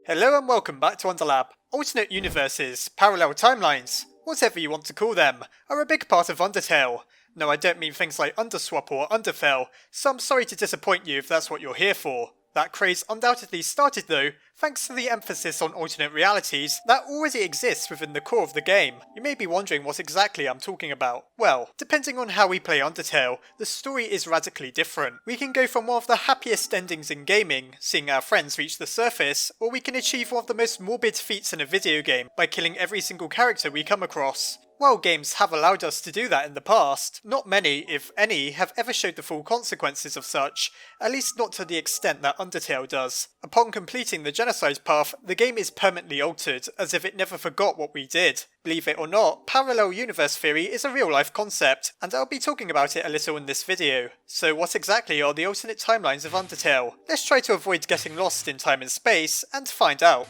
Hello and welcome back to Underlab. Alternate universes, parallel timelines, whatever you want to call them, are a big part of Undertale. No, I don't mean things like Underswap or Underfell, so I'm sorry to disappoint you if that's what you're here for. That craze undoubtedly started though, thanks to the emphasis on alternate realities that already exists within the core of the game. You may be wondering what exactly I'm talking about. Well, depending on how we play Undertale, the story is radically different. We can go from one of the happiest endings in gaming, seeing our friends reach the surface, or we can achieve one of the most morbid feats in a video game by killing every single character we come across. While games have allowed us to do that in the past, not many, if any, have ever showed the full consequences of such, at least not to the extent that Undertale does. Upon completing the genocide path, the game is permanently altered, as if it never forgot what we did. Believe it or not, parallel universe theory is a real-life concept, and I'll be talking about it a little in this video. So what exactly are the alternate timelines of Undertale? Let's try to avoid getting lost in time and space, and find out.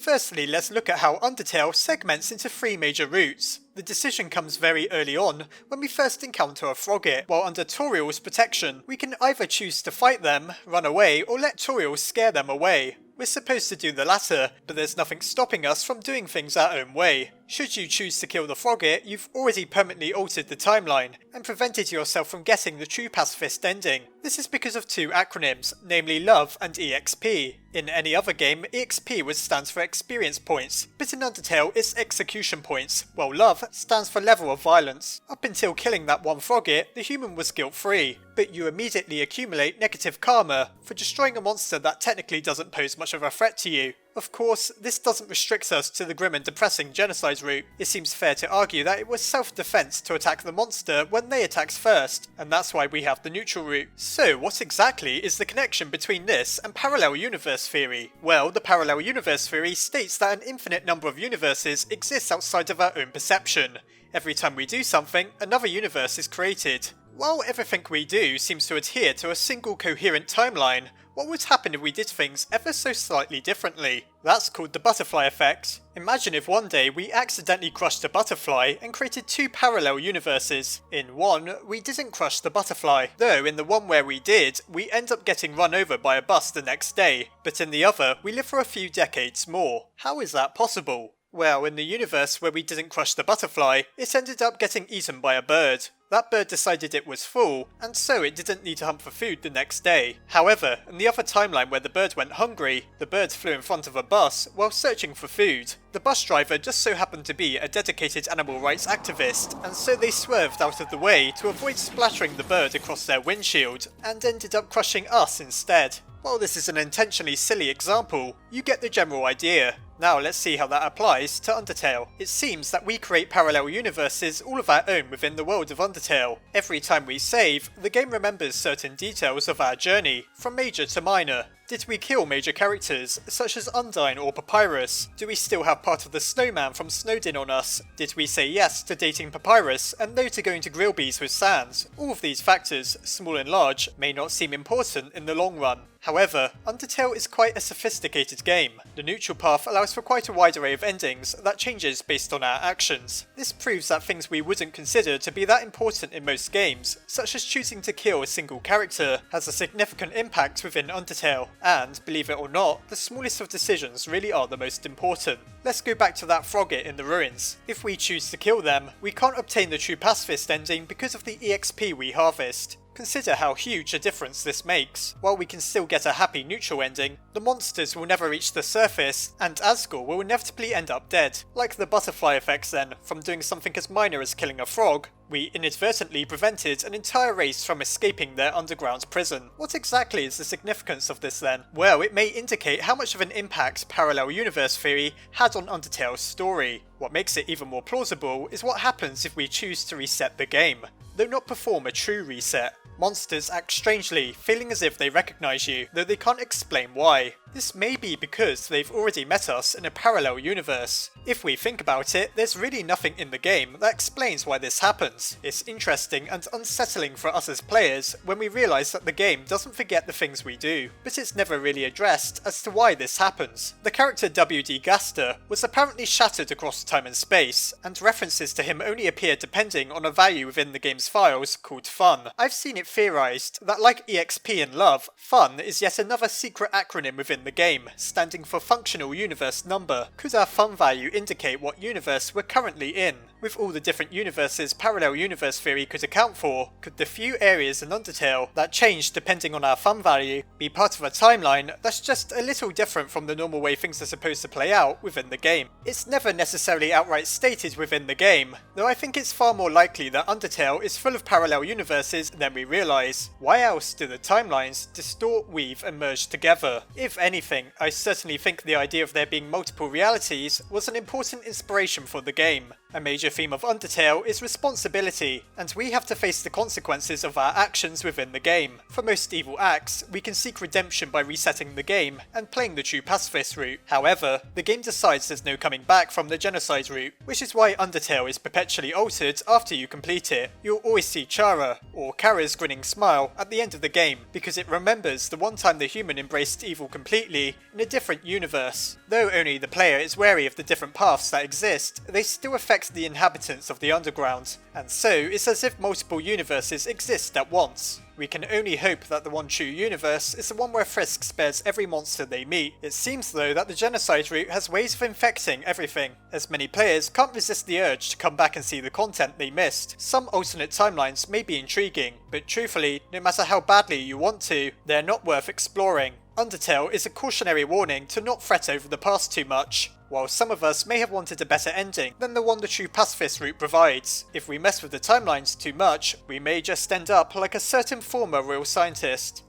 Firstly, let's look at how Undertale segments into three major routes. The decision comes very early on, when we first encounter a Frogget, while under Toriel's protection, we can either choose to fight them, run away, or let Toriel scare them away. We're supposed to do the latter, but there's nothing stopping us from doing things our own way. Should you choose to kill the Frogget, you've already permanently altered the timeline, and prevented yourself from getting the true pacifist ending. This is because of two acronyms, namely LOVE and EXP. In any other game, EXP would stand for experience points, but in Undertale it's execution points, while LOVE stands for level of violence. Up until killing that one Frogget, the human was guilt-free, but you immediately accumulate negative karma for destroying a monster that technically doesn't pose much of a threat to you. Of course, this doesn't restrict us to the grim and depressing genocide route. It seems fair to argue that it was self-defense to attack the monster when they attacked first, and that's why we have the neutral route. So what exactly is the connection between this and parallel universe theory? Well, the parallel universe theory states that an infinite number of universes exists outside of our own perception. Every time we do something, another universe is created. While everything we do seems to adhere to a single coherent timeline, what would happen if we did things ever so slightly differently? That's called the butterfly effect. Imagine if one day we accidentally crushed a butterfly and created two parallel universes. In one, we didn't crush the butterfly, though in the one where we did, we end up getting run over by a bus the next day, but in the other, we live for a few decades more. How is that possible? Well, in the universe where we didn't crush the butterfly, it ended up getting eaten by a bird. That bird decided it was full, and so it didn't need to hunt for food the next day. However, in the other timeline where the bird went hungry, the bird flew in front of a bus while searching for food. The bus driver just so happened to be a dedicated animal rights activist, and so they swerved out of the way to avoid splattering the bird across their windshield, and ended up crushing us instead. While this is an intentionally silly example, you get the general idea. Now let's see how that applies to Undertale. It seems that we create parallel universes all of our own within the world of Undertale. Every time we save, the game remembers certain details of our journey, from major to minor. Did we kill major characters, such as Undyne or Papyrus? Do we still have part of the snowman from Snowdin on us? Did we say yes to dating Papyrus and no to going to Grillbees with Sans? All of these factors, small and large, may not seem important in the long run. However, Undertale is quite a sophisticated game. The neutral path allows for quite a wide array of endings that changes based on our actions. This proves that things we wouldn't consider to be that important in most games, such as choosing to kill a single character, has a significant impact within Undertale. And, believe it or not, the smallest of decisions really are the most important. Let's go back to that Frogget in the ruins. If we choose to kill them, we can't obtain the true pacifist ending because of the EXP we harvest. Consider how huge a difference this makes. While we can still get a happy neutral ending, the monsters will never reach the surface, and Asgore will inevitably end up dead. Like the butterfly effects then, from doing something as minor as killing a frog, we inadvertently prevented an entire race from escaping their underground prison. What exactly is the significance of this then? Well, it may indicate how much of an impact parallel universe theory had on Undertale's story. What makes it even more plausible is what happens if we choose to reset the game, though not perform a true reset. Monsters act strangely, feeling as if they recognise you, though they can't explain why. This may be because they've already met us in a parallel universe. If we think about it, there's really nothing in the game that explains why this happens. It's interesting and unsettling for us as players when we realise that the game doesn't forget the things we do, but it's never really addressed as to why this happens. The character W.D. Gaster was apparently shattered across time and space, and references to him only appear depending on a value within the game's files called fun. I've seen it theorised that like EXP and love, fun is yet another secret acronym within the game, standing for Functional Universe Number. Could our fun value indicate what universe we're currently in? With all the different universes parallel universe theory could account for, could the few areas in Undertale that change depending on our fun value be part of a timeline that's just a little different from the normal way things are supposed to play out within the game? It's never necessarily outright stated within the game, though I think it's far more likely that Undertale is full of parallel universes than we realise. Why else do the timelines distort, weave and merge together? If anything, I certainly think the idea of there being multiple realities was an important inspiration for the game. A major theme of Undertale is responsibility, and we have to face the consequences of our actions within the game. For most evil acts, we can seek redemption by resetting the game and playing the true pacifist route. However, the game decides there's no coming back from the genocide route, which is why Undertale is perpetually altered after you complete it. You'll always see Chara, or Kara's grinning smile, at the end of the game, because it remembers the one time the human embraced evil completely in a different universe. Though only the player is wary of the different paths that exist, they still affect the inhabitants of the underground, and so it's as if multiple universes exist at once. We can only hope that the one true universe is the one where Frisk spares every monster they meet. It seems though that the genocide route has ways of infecting everything, as many players can't resist the urge to come back and see the content they missed. Some alternate timelines may be intriguing, but truthfully, no matter how badly you want to, they're not worth exploring. Undertale is a cautionary warning to not fret over the past too much. While some of us may have wanted a better ending than the one the true pacifist route provides, if we mess with the timelines too much, we may just end up like a certain former real scientist.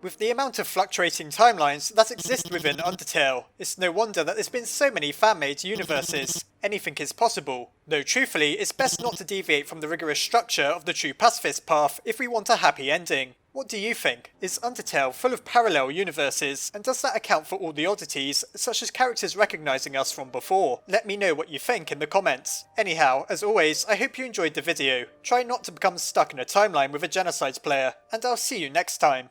With the amount of fluctuating timelines that exist within Undertale, it's no wonder that there's been so many fan-made universes. Anything is possible, though truthfully it's best not to deviate from the rigorous structure of the true pacifist path if we want a happy ending. What do you think? Is Undertale full of parallel universes, and does that account for all the oddities, such as characters recognising us from before? Let me know what you think in the comments. Anyhow, as always, I hope you enjoyed the video. Try not to become stuck in a timeline with a genocide player, and I'll see you next time.